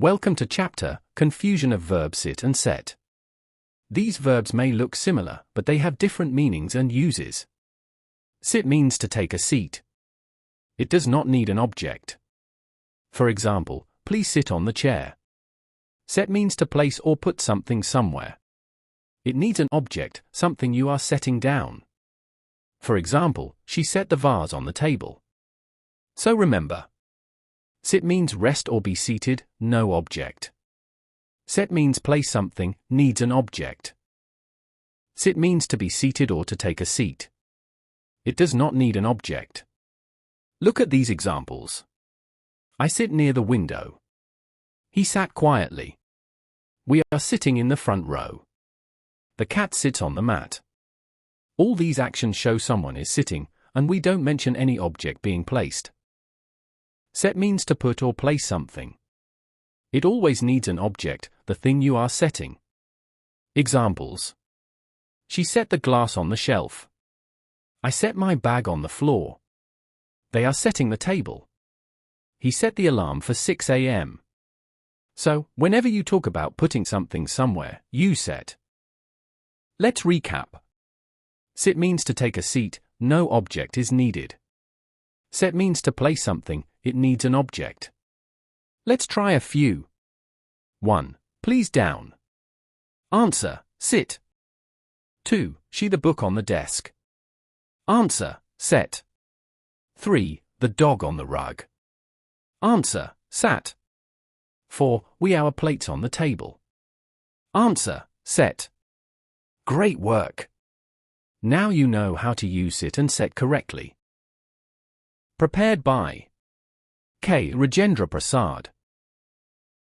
Welcome to chapter, Confusion of Verbs Sit and Set. These verbs may look similar, but they have different meanings and uses. Sit means to take a seat. It does not need an object. For example, please sit on the chair. Set means to place or put something somewhere. It needs an object, something you are setting down. For example, she set the vase on the table. So remember, sit means rest or be seated, no object. Set means place something, needs an object. Sit means to be seated or to take a seat. It does not need an object. Look at these examples. I sit near the window. He sat quietly. We are sitting in the front row. The cat sits on the mat. All these actions show someone is sitting, and we don't mention any object being placed. Set means to put or place something. It always needs an object, the thing you are setting. Examples. She set the glass on the shelf. I set my bag on the floor. They are setting the table. He set the alarm for 6 a.m. So, whenever you talk about putting something somewhere, use set. Let's recap. Sit means to take a seat, no object is needed. Set means to place something, it needs an object. Let's try a few. 1. Please down. Answer, sit. 2. She the book on the desk. Answer, set. 3. The dog on the rug. Answer, sat. 4. We our plates on the table. Answer, set. Great work. Now you know how to use sit and set correctly. Prepared by K. Rajendra Prasad.